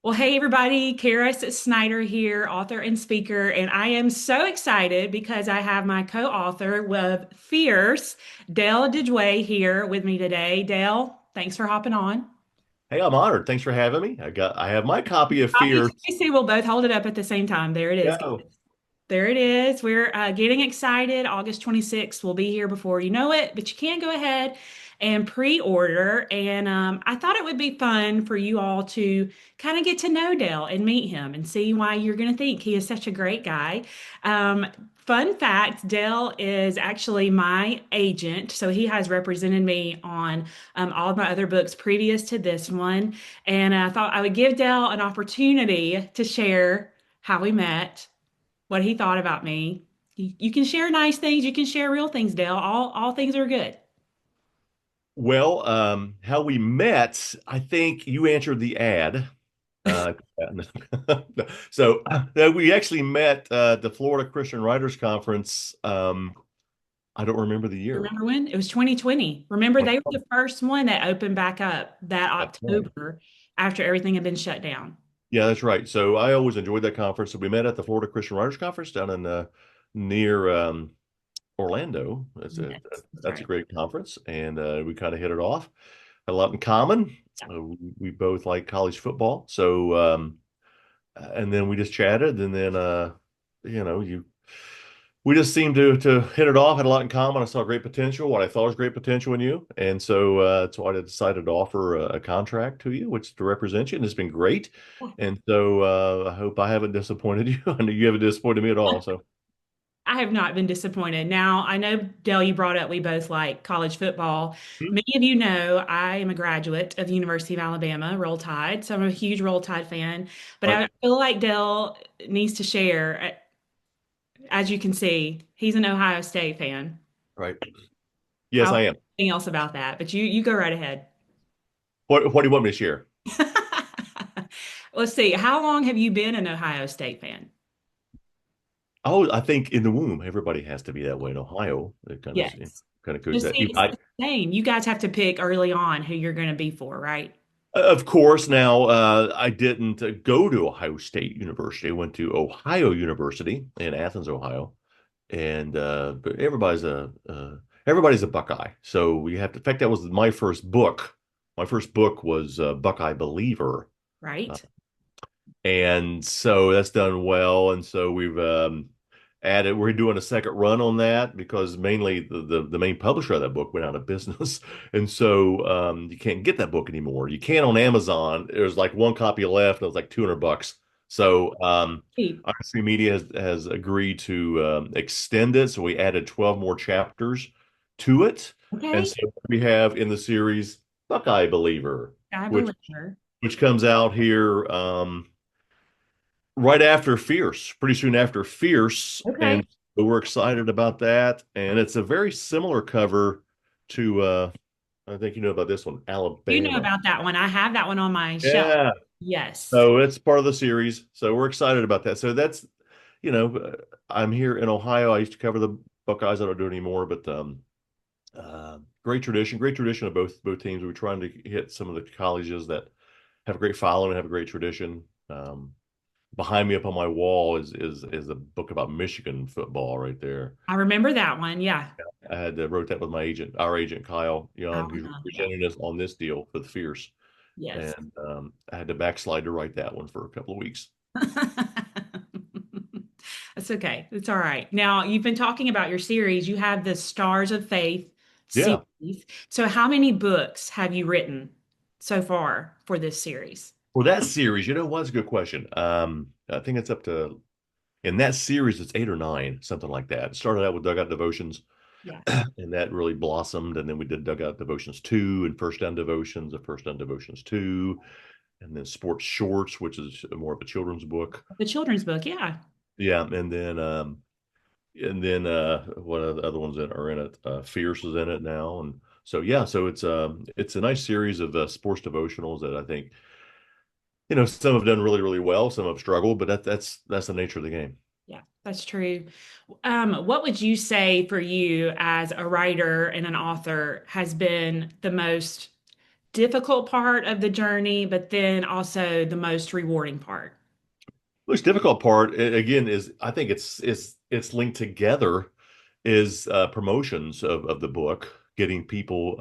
Well, hey everybody, Kara Snyder here, author and speaker, and I am so excited because I have my co-author with Fierce, Dale Didway, here with me today. Dale, thanks for hopping on. Hey, I'm honored. Thanks for having me. I have my copy of Fear. Obviously, we'll both hold it up at the same time. There it is, Yeah. guys. There it is. We're getting excited. August 26th will be here before you know it, but you can go ahead and pre-order. And I thought it would be fun for you all to kind of get to know Dale and meet him and see why you're going to think he is such a great guy. Um, Fun fact, Dale is actually my agent, so he has represented me on all of my other books previous to this one. And I thought I would give Dale an opportunity to share how we met, what he thought about me. You can share nice things, you can share real things, Dale. All things are good. Well, how we met, I think you answered the ad. Uh, we actually met at the Florida Christian Writers Conference. I don't remember the year. Remember when? It was 2020. Remember they were the first one that opened back up that That's right. October after everything had been shut down. Yeah, that's right. So I always enjoyed that conference. So we met at the Florida Christian Writers Conference down in near Orlando. Yes, that's That's a right. great conference, and we kind of hit it off. Had a lot in common. Yeah. We both like college football, so and then we just chatted, and then you know, you we just seemed to hit it off. Had a lot in common. I saw great potential, what I thought was great potential in you, and so I decided to offer a contract to you, which to represent you, and it's been great. And so I hope I haven't disappointed you. I know you haven't disappointed me at all. So. I have not been disappointed. Now, I know, Dale, you brought up we both like college football. Hmm. Many of you know I am a graduate of the University of Alabama, Roll Tide, so I'm a huge Roll Tide fan. But Right, I feel like Dale needs to share. As you can see, he's an Ohio State fan. right. Yes, I'll I say am. anything else about that, but you go right ahead. What do you want me to share? Let's see. How long have you been an Ohio State fan? Oh, I think in the womb, everybody has to be that way in Ohio. It Yes. kind of goes Just that. see, it's the same. You guys have to pick early on who you're going to be for, right? Of course, now I didn't go to Ohio State University. I went to Ohio University in Athens, Ohio, and but everybody's a Buckeye. So we have to. In fact, that was my first book. My first book was Buckeye Believer, uh, Right? and so that's done well. And so we've added. We're doing a second run on that because mainly the main publisher of that book went out of business, and so you can't get that book anymore. You can on Amazon. There's like one copy left, and it was like $200. So Hey, RC Media has agreed to extend it, so we added 12 more chapters to it, and okay. so we have in the series Buckeye Believer, I which believe her. comes out here. Right after Fierce, pretty soon after Fierce, Okay. and we're excited about that. And it's a very similar cover to I think you know about this one, You know Alabama. about that one. I have that one on my shelf. Yeah. Yes. So it's part of the series. So we're excited about that. So that's, you know, I'm here in Ohio. I used to cover the Buckeyes. I don't do it anymore, but great tradition of both teams. We're trying to hit some of the colleges that have a great following, have a great tradition. Behind me up on my wall is a book about Michigan football right there. I remember that one. Yeah. I had wrote that with my agent, our agent Kyle Young, who's Yeah. representing us on this deal for the Fierce, Yes. and I had to backslide to write that one for a couple of weeks. That's okay. It's all right. Now, you've been talking about your series. You have the Stars of Faith Yeah, series. So, how many books have you written so far for this series? well, that series, you know, was a good question. I think it's up to in that series, it's eight or nine, something like that. It started out with Dugout Devotions, Yeah. and that really blossomed, and then we did Dugout Devotions two and First Down Devotions, the First Down Devotions two, and then Sports Shorts, which is more of a children's book. The children's book. Yeah. Yeah, and then what are the other ones that are in it? Fierce is in it now, and so yeah, so it's a nice series of sports devotionals that I think some have done really really well, some have struggled, but that's the nature of the game. Yeah, that's true. What would you say for you as a writer and an author has been the most difficult part of the journey, but then also the most rewarding part? Most difficult part, again, is I think it's linked together is promotions of the book, getting people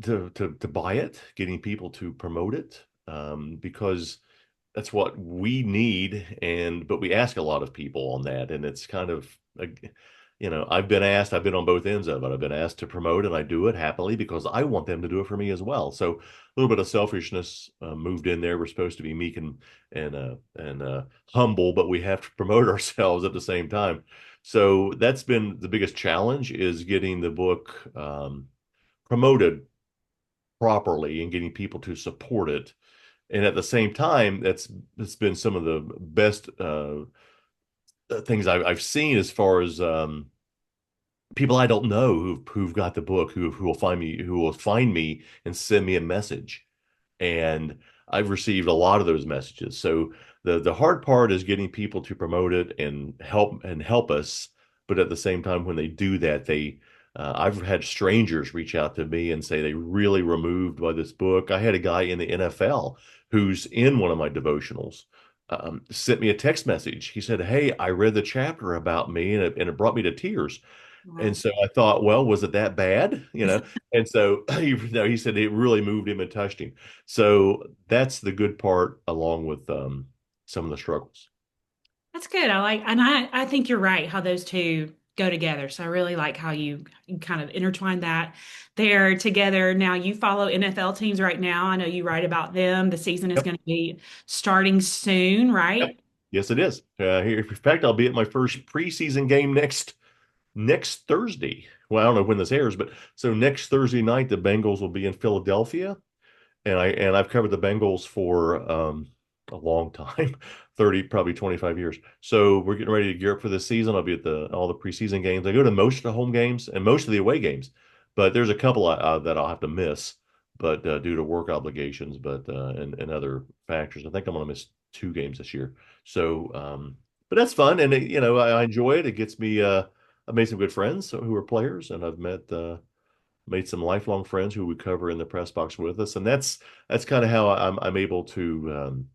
to buy it, getting people to promote it, because that's what we need. And but we ask a lot of people on that, and it's kind of I've been asked, I've been on both ends of it. I've been asked to promote, and I do it happily because I want them to do it for me as well. So a little bit of selfishness moved in there. We're supposed to be meek and humble, but we have to promote ourselves at the same time. So that's been the biggest challenge is getting the book promoted properly and getting people to support it. And at the same time, that's been some of the best things I've seen as far as people I don't know who've got the book who will find me and send me a message. And I've received a lot of those messages. So the hard part is getting people to promote it and help us. But at the same time, when they do that, they I've had strangers reach out to me and say they really were moved by this book. I had a guy in the NFL who's in one of my devotionals sent me a text message. He said, "Hey, I read the chapter about me, and it brought me to tears." And Wow. so I thought, well, was it that bad? And so he said it really moved him and touched him. So that's the good part, along with some of the struggles. That's good. And I think you're right how those two go together. So I really like how you kind of intertwine that they're together. Now you follow NFL teams right now. I know you write about them. The season is Yep. going to be starting soon, Yep. right? Yes, it is. Here, in fact, I'll be at my first preseason game next Thursday. Well, I don't know when this airs, but so next Thursday night, the Bengals will be in Philadelphia, and I've covered the Bengals for a long time, 30, probably 25 years. So we're getting ready to gear up for this season. I'll be at the all the preseason games. I go to most of the home games and most of the away games, but there's a couple that I'll have to miss, but due to work obligations, but and other factors. I think I'm going to miss 2 games this year. So, but that's fun, and I enjoy it. It gets me. I've made some good friends who are players, and I've made some lifelong friends who would cover in the press box with us, and that's kind of how I'm able to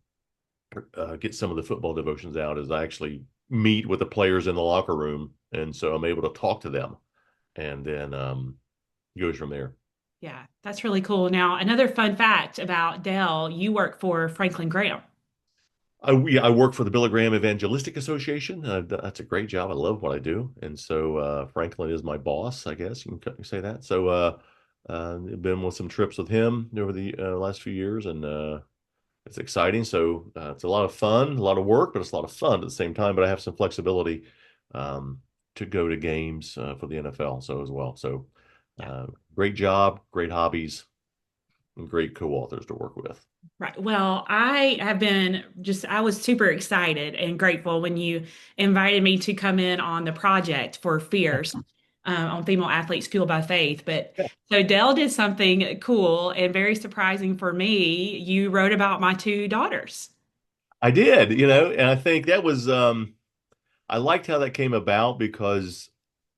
get some of the football devotions out. Is I actually meet with the players in the locker room, and so I'm able to talk to them, and then goes from there. Yeah, that's really cool. Now, another fun fact about Dell, you work for Franklin Graham. I work for the Billy Graham Evangelistic Association. That's a great job. I love what I do, and so Franklin is my boss, I guess you can say that. So I've been with some trips with him over the last few years, and it's exciting. So it's a lot of fun, a lot of work, but it's a lot of fun at the same time. But I have some flexibility to go to games for the NFL, so as well. So Yeah. great job, great hobbies, and great co-authors to work with. Right. Well, I was super excited and grateful when you invited me to come in on the project for Fierce on female athletes fueled by faith. But so Dell did something cool and very surprising for me. You wrote about my two daughters. I did, and I think that was I liked how that came about because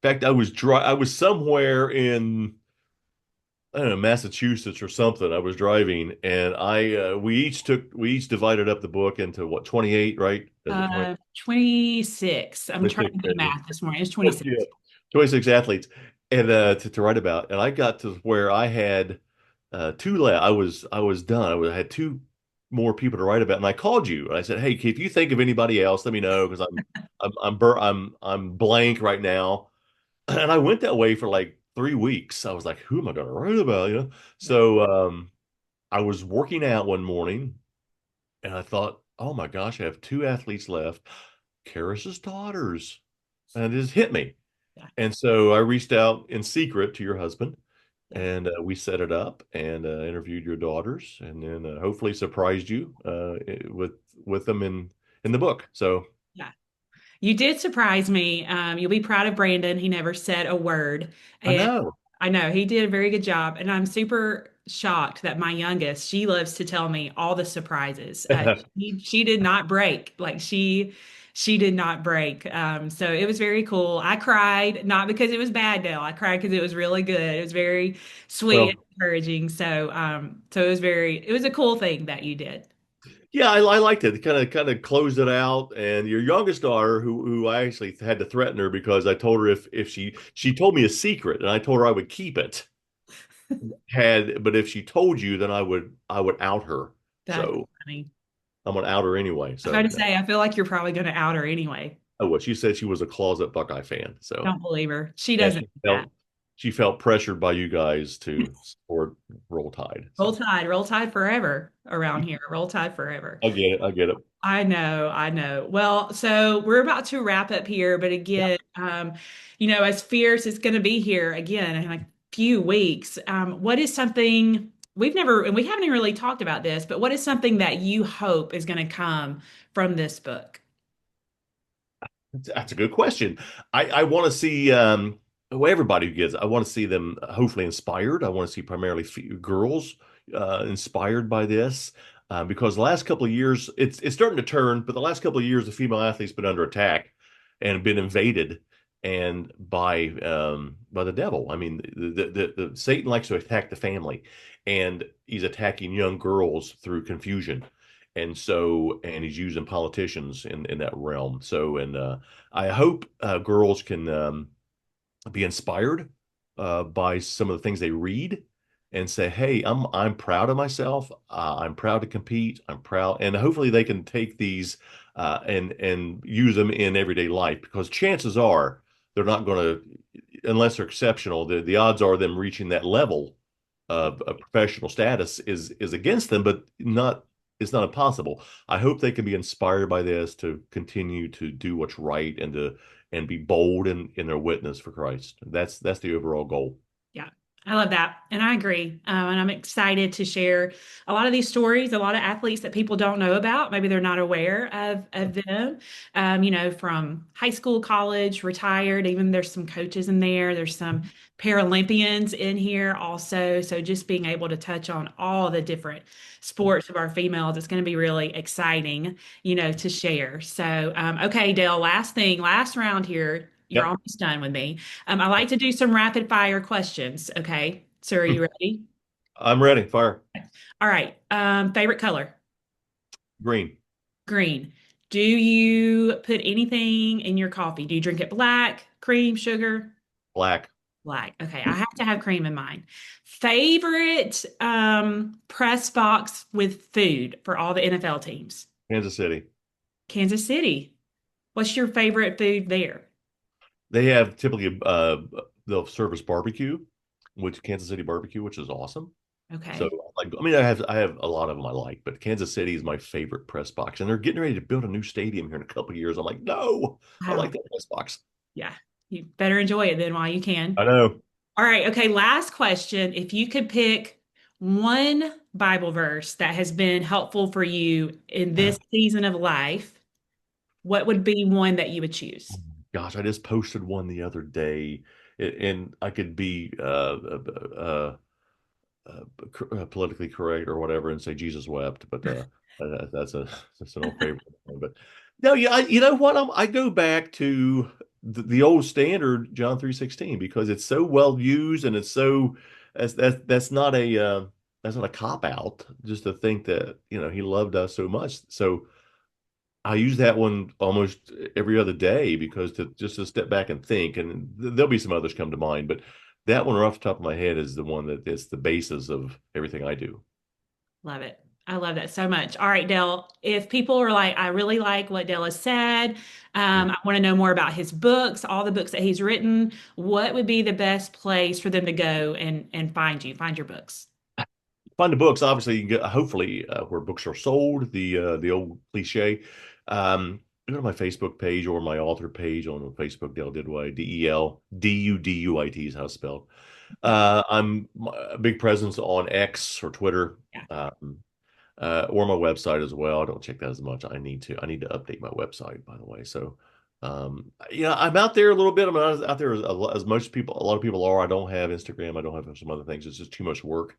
in fact I was somewhere in I don't know, Massachusetts or something. I was driving and I we each divided up the book into what, 28, right? Is it 20, 26. I'm trying 26? to do math this morning. It's 26. Yeah. 26 athletes and to write about. And I got to where I had two left. I was done. I had two more people to write about. And I called you and I said, "Hey, if you think of anybody else, let me know because I'm blank right now." And I went that way for like 3 weeks. I was like, who am I going to write about? Yeah. So I was working out one morning and I thought, oh my gosh, I have two athletes left, Karis's daughters. And it just hit me. Yeah. And so I reached out in secret to your husband Yeah. and we set it up and interviewed your daughters and then hopefully surprised you with them in the book. So Yeah. You did surprise me. You'll be proud of Brandon. He never said a word. I And know. I know he did a very good job. And I'm super shocked that my youngest, she loves to tell me all the surprises. She did not break. Like she did not break. So it was very cool. I cried, not because it was bad, Dale. I cried because it was really good. It was very sweet and Well, encouraging. So it was it was a cool thing that you did. yeah, I liked it. Kind of closed it out. And your youngest daughter, who I actually had to threaten her because I told her if she told me a secret and I told her I would keep it. But if she told you, then I would out her. That's So funny. I'm gonna out her anyway. I was about So to say, I feel like you're probably going to out her anyway. oh, well, she said she was a closet Buckeye fan. So Don't believe her. She yeah, doesn't she do that. felt she felt pressured by you guys to support Roll Tide. So Roll tide forever around here. Roll tide forever. I get it. I get it. I know, I know. Well, so we're about to wrap up here, but Yeah. again, as Fierce is going to be here again in a few weeks, what is something and we haven't even really talked about this, but what is something that you hope is going to come from this book? That's a good question. I want to see well, everybody who gets. I want to see them hopefully inspired. I want to see primarily girls inspired by this because the last couple of years it's starting to turn, but the last couple of years the female athlete's been under attack and been invaded and by the devil. I mean, the Satan likes to attack the family, and he's attacking young girls through confusion. And he's using politicians in that realm. And I hope girls can be inspired by some of the things they read and say, "Hey, I'm proud of myself. I'm proud to compete. I'm proud," and hopefully they can take these and use them in everyday life because chances are they're not going to, unless they're exceptional. The odds are them reaching that level of professional status is against them, but not it's not impossible. I hope they can be inspired by this to continue to do what's right and be bold in their witness for Christ. That's the overall goal. Yeah, I love that. And I agree. And I'm excited to share a lot of these stories, a lot of athletes that people don't know about. Maybe they're not aware of them, from high school, college, retired. Even there's some coaches in there. There's some Paralympians in here also. So just being able to touch on all the different sports of our females, it's going to be really exciting, to share. So, okay, Dale, last thing, last round here. You're Yep, almost done with me. I like to do some rapid fire questions. Okay. So are you ready? I'm ready. Fire. All right. Favorite color? Green. Green. Do you put anything in your coffee? Do you drink it black, cream, sugar? Black. Black. Okay. I have to have cream in mine. Favorite press box with food for all the NFL teams? Kansas City. Kansas City. What's your favorite food there? They have typically they'll service barbecue, which Kansas City barbecue, which is awesome. So Okay. like I mean I have a lot of them I like, but Kansas City is my favorite press box. And they're getting ready to build a new stadium here in a couple of years. I'm like, no, I like Wow. that press box. Yeah. You better enjoy it then while you can. I know. All right. Okay. Last question. If you could pick one Bible verse that has been helpful for you in this season of life, what would be one that you would choose? Gosh, I just posted one the other day, and I could be politically correct or whatever and say Jesus wept, but that's an old favorite. But no, yeah, you know what? I go back to the old standard John 3:16 because it's so well used and it's so that's not a cop out just to think that he loved us so much. So I use that one almost every other day because to step back and think, and there'll be some others come to mind, but that one right off the top of my head is the one that is the basis of everything I do. Love it. I love that so much. All right, Dale, if people are like, I really like what Dale has said, I want to know more about his books, all the books that he's written, what would be the best place for them to go and find you, find your books? Find the books. Obviously, you can get hopefully where books are sold. The old cliche. Go to my Facebook page or my author page on Facebook. Dale Didway, DELDUDUIT is how it's spelled. I'm a big presence on X or Twitter, Yeah. or my website as well. I don't check that as much. I need to update my website, by the way. So, I'm out there a little bit. I'm not out there as most people, a lot of people are. I don't have Instagram. I don't have some other things. It's just too much work.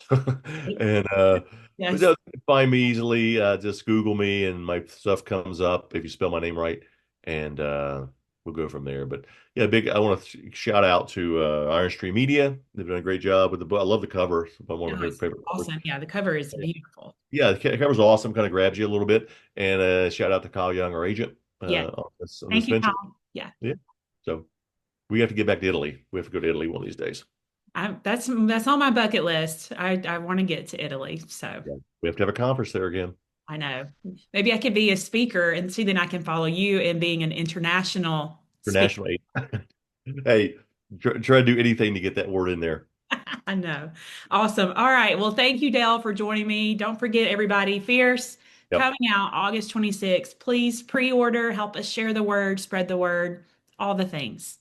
And but Yes. no, you can find me easily. Just Google me and my stuff comes up if you spell my name right, and we'll go from there. But yeah, big. I want to shout out to Iron Stream Media. They've done a great job with the book. I love the cover. It's one of Oh, my it's favorite covers. awesome. Yeah, the cover is beautiful. Yeah, the cover's awesome. Kind of grabs you a little bit. And shout out to Kyle Young, our agent, Yes. on this Thank you, venture. Kyle. Yeah. Yeah. So we have to get back to Italy. We have to go to Italy one of these days. That's on my bucket list. I want to get to Italy, so Yeah. We have to have a conference there again. I know. Maybe I could be a speaker and see then I can follow you in being an international For speaker. national aid. Hey, try to do anything to get that word in there. I know. Awesome. All right. Well, thank you, Dale, for joining me. Don't forget, everybody, Fierce Yep. coming out August 26th. Please pre-order, help us share the word, spread the word, all the things.